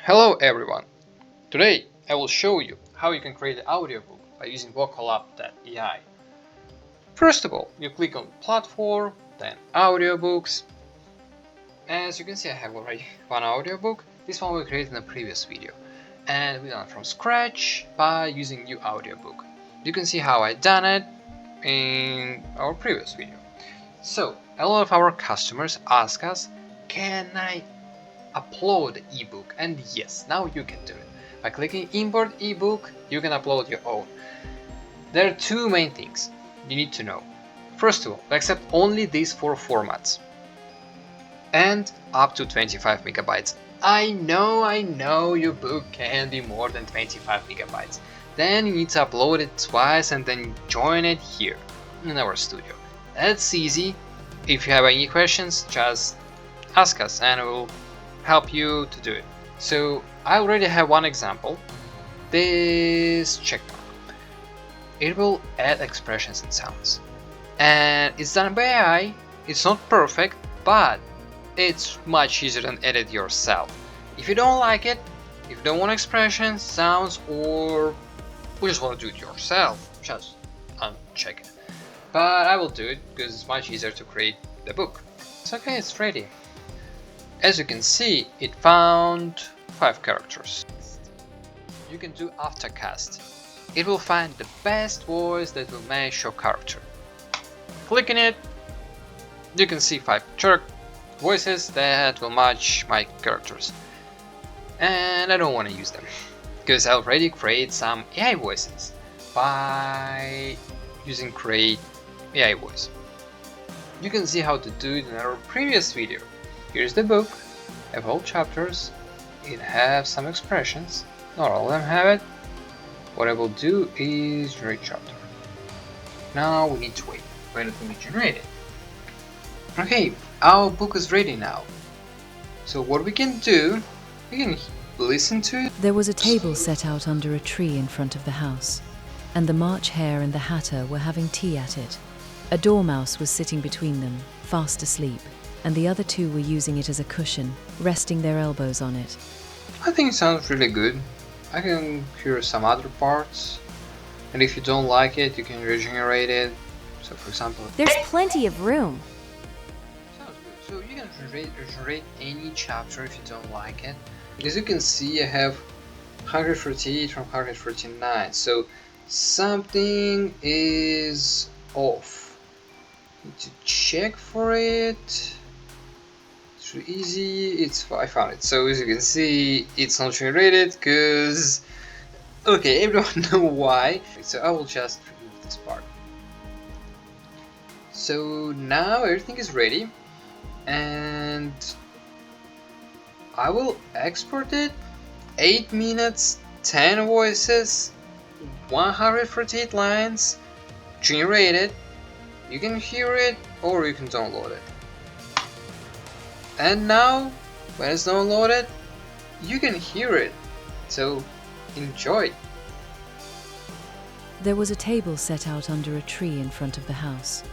Hello everyone! Today I will show you how you can create an audiobook by using Vocallab AI. First of all, you click on Platform, then Audiobooks. As you can see, I have already one audiobook. This one we created in the previous video. And we done it from scratch by using new audiobook. You can see how I done it in our previous video. So, a lot of our customers ask us, can I upload the ebook? And yes, now you can do it. By clicking import ebook, you can upload your own. There are two main things you need to know. First of all, accept only these four formats and up to 25 megabytes. I know your book can be more than 25 megabytes. Then you need to upload it twice and then join it here in our studio. That's easy. If you have any questions, just ask us and we'll help you to do it. So I already have one example. This checkmark. It will add expressions and sounds. And it's done by AI. It's not perfect, but it's much easier than edit yourself. If you don't like it, if you don't want expressions, sounds, or you just want to do it yourself, just uncheck it. But I will do it because it's much easier to create the book. It's okay, it's ready. As you can see, it found 5 characters. You can do aftercast. It will find the best voice that will match your character. Clicking it, you can see 5 voices that will match my characters. And I don't want to use them, because I already create some AI voices by using create AI voice. You can see how to do it in our previous video. Here's the book, have all chapters, it has some expressions, not all of them have it. What I will do is generate chapter. Now we need to wait for it to be generated. Okay, our book is ready now. So what we can do, we can listen to it. There was a table set out under a tree in front of the house, and the March Hare and the Hatter were having tea at it. A Dormouse was sitting between them, fast asleep, and the other two were using it as a cushion, resting their elbows on it. I think it sounds really good. I can hear some other parts, and if you don't like it, you can regenerate it. So for example, There's plenty of room. sounds good. So you can regenerate any chapter if you don't like it. As you can see, I have 148 from 149, so something is off. Need to check for it. It's really easy. I found it. So as you can see, it's not generated because okay, everyone know why. So I will just remove this part. So now everything is ready, and I will export it. 8 minutes, 10 voices, 148 lines, generated. You can hear it or you can download it. And now, when it's downloaded, you can hear it. So enjoy. There was a table set out under a tree in front of the house,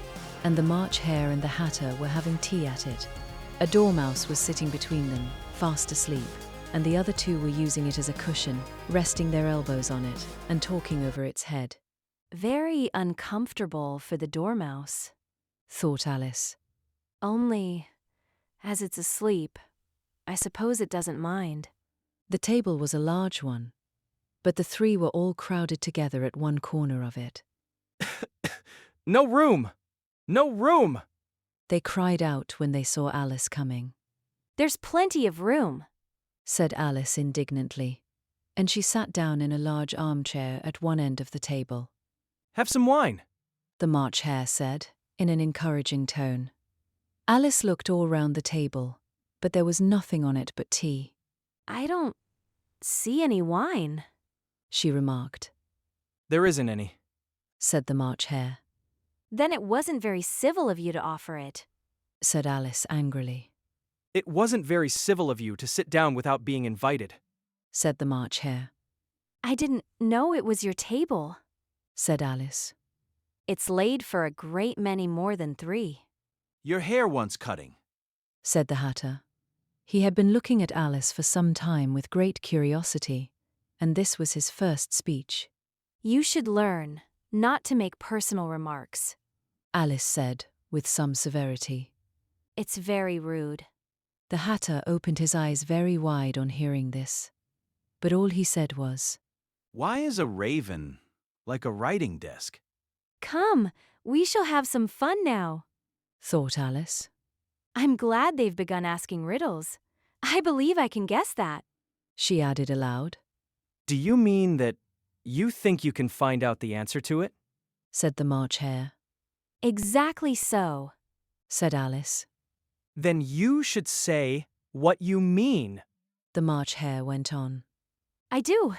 and the March Hare and the Hatter were having tea at it. A Dormouse was sitting between them, fast asleep, and the other two were using it as a cushion, resting their elbows on it and talking over its head. Very uncomfortable for the Dormouse. Thought Alice. Only, as it's asleep, I suppose it doesn't mind. The table was a large one, but the three were all crowded together at one corner of it. No room! No room! They cried out when they saw Alice coming. There's plenty of room. Said Alice indignantly, and she sat down in a large armchair at one end of the table. Have some wine. The March Hare said, in an encouraging tone. Alice looked all round the table, but there was nothing on it but tea. I don't see any wine, she remarked. There isn't any. Said the March Hare. Then it wasn't very civil of you to offer it, said Alice angrily. It wasn't very civil of you to sit down without being invited, said the March Hare. I didn't know it was your table, said Alice. It's laid for a great many more than 3. Your hair wants cutting, said the Hatter. He had been looking at Alice for some time with great curiosity, and this was his first speech. You should learn not to make personal remarks. Alice said, with some severity. It's very rude. The Hatter opened his eyes very wide on hearing this, but all he said was, Why is a raven like a writing desk? Come, we shall have some fun now. thought Alice. I'm glad they've begun asking riddles. I believe I can guess that. She added aloud, Do you mean that you think you can find out the answer to it? said the March Hare. Exactly so. Said Alice. Then you should say what you mean. The March Hare went on. I do.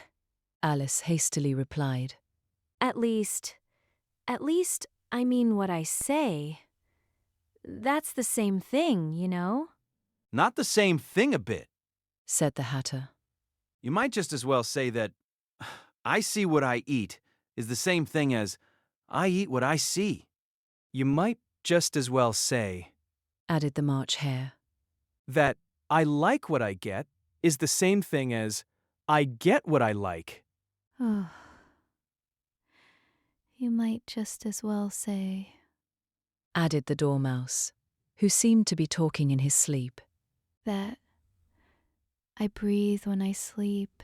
Alice hastily replied. At least, I mean what I say. That's the same thing, you know? Not the same thing a bit. Said the Hatter. You might just as well say that I see what I eat is the same thing as I eat what I see. You might just as well say, added the March Hare. that I like what I get is the same thing as I get what I like. Oh. You might just as well say, Added the Dormouse, who seemed to be talking in his sleep. that I breathe when I sleep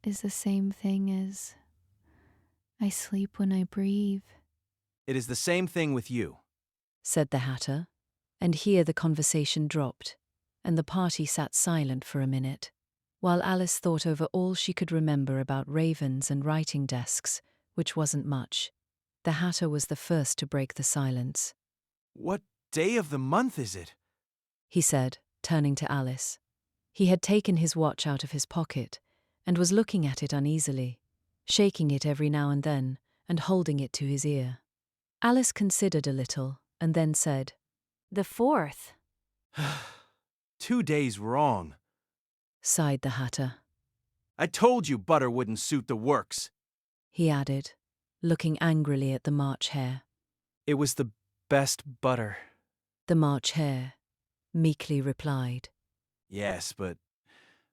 is the same thing as I sleep when I breathe. It is the same thing with you. Said the Hatter, and here the conversation dropped, and the party sat silent for a minute, while Alice thought over all she could remember about ravens and writing desks, which wasn't much. The Hatter was the first to break the silence. What day of the month is it? He said, turning to Alice. He had taken his watch out of his pocket and was looking at it uneasily, shaking it every now and then and holding it to his ear. Alice considered a little and then said, The 4th. 2 days wrong. sighed the Hatter. I told you butter wouldn't suit the works. He added, looking angrily at the March Hare. It was the best butter. The March Hare meekly replied. Yes, but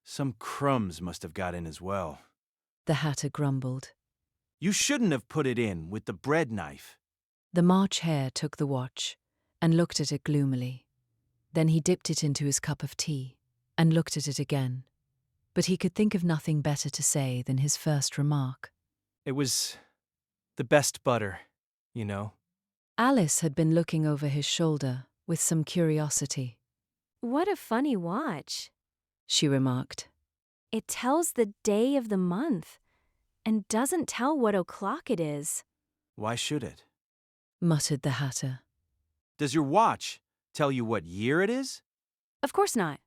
some crumbs must have got in as well. The Hatter grumbled. You shouldn't have put it in with the bread knife. The March Hare took the watch and looked at it gloomily. Then he dipped it into his cup of tea and looked at it again. But he could think of nothing better to say than his first remark. It was the best butter, you know. Alice had been looking over his shoulder with some curiosity. What a funny watch. She remarked. It tells the day of the month and doesn't tell what o'clock it is. Why should it? Muttered the Hatter. Does your watch tell you what year it is? Of course not.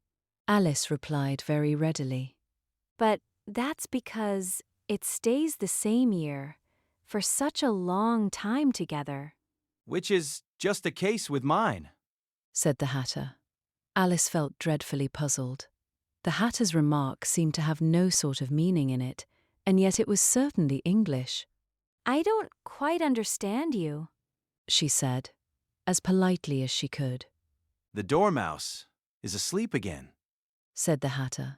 Alice replied very readily. But that's because it stays the same year for such a long time together. Which is just the case with mine. Said the Hatter. Alice felt dreadfully puzzled. The Hatter's remark seemed to have no sort of meaning in it, and yet it was certainly English. I don't quite understand you. She said, as politely as she could. The Dormouse is asleep again. Said the Hatter,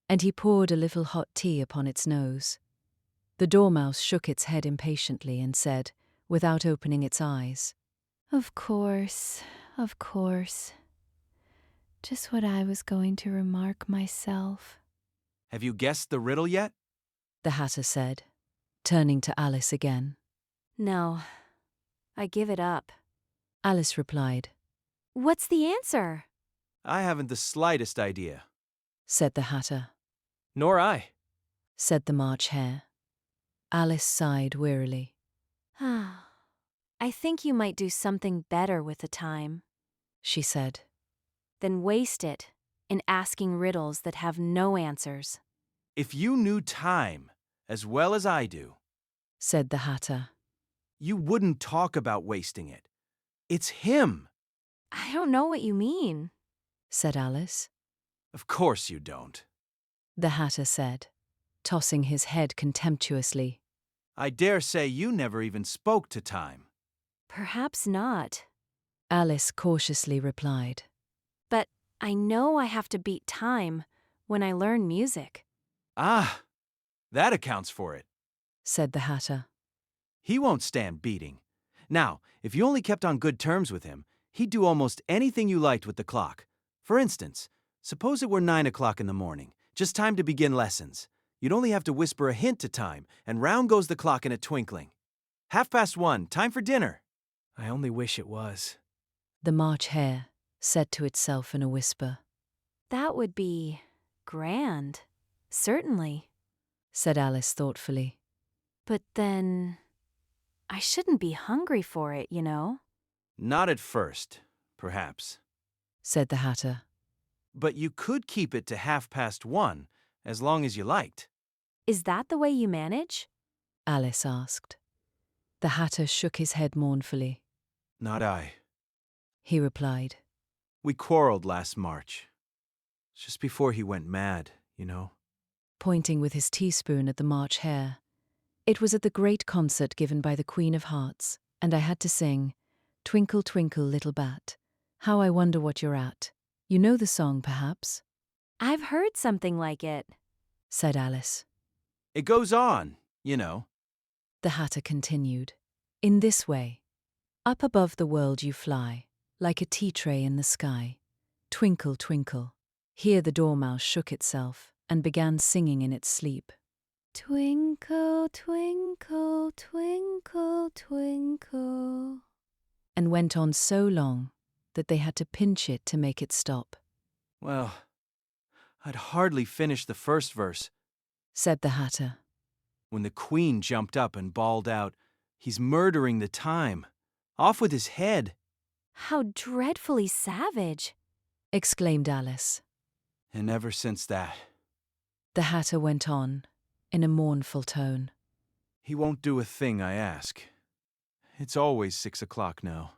and he poured a little hot tea upon its nose. The Dormouse shook its head impatiently and said, without opening its eyes, Of course. Just what I was going to remark myself. Have you guessed the riddle yet? the Hatter said, turning to Alice again. No, I give it up. Alice replied, What's the answer? I haven't the slightest idea. said the Hatter. Nor I. Said the March Hare. Alice sighed wearily. I think you might do something better with the time, She said. than waste it in asking riddles that have no answers. If you knew time as well as I do, Said the Hatter. you wouldn't talk about wasting it. It's him. I don't know what you mean. Said Alice. Of course you don't. The Hatter said, tossing his head contemptuously. I dare say you never even spoke to time. Perhaps not. Alice cautiously replied. But I know I have to beat time when I learn music. Ah, that accounts for it. said the Hatter. He won't stand beating. Now, if you only kept on good terms with him, he'd do almost anything you liked with the clock. For instance, suppose it were 9 o'clock in the morning, just time to begin lessons. You'd only have to whisper a hint to time, and round goes the clock in a twinkling. 1:30, time for dinner. I only wish it was. The March Hare said to itself in a whisper. That would be grand. Certainly. Said Alice thoughtfully. But then I shouldn't be hungry for it, you know? Not at first, perhaps. Said the Hatter. But you could keep it to 1:30, as long as you liked. Is that the way you manage? Alice asked. The Hatter shook his head mournfully. Not I. He replied. We quarreled last March. Just before he went mad, you know. Pointing with his teaspoon at the March Hare. It was at the great concert given by the Queen of Hearts, and I had to sing, Twinkle, twinkle, little bat, how I wonder what you're at. You know the song, perhaps? I've heard something like it, Said Alice. It goes on, you know. The Hatter continued. In this way. Up above the world you fly, like a tea tray in the sky. Twinkle, twinkle. Here the Dormouse shook itself and began singing in its sleep. Twinkle, twinkle, twinkle, twinkle. And went on so long that they had to pinch it to make it stop. Well, I'd hardly finished the first verse Said the Hatter. when the Queen jumped up and bawled out, He's murdering the time. Off with his head. How dreadfully savage. Exclaimed Alice. And ever since that, The Hatter went on, in a mournful tone. he won't do a thing I ask. It's always 6 o'clock now.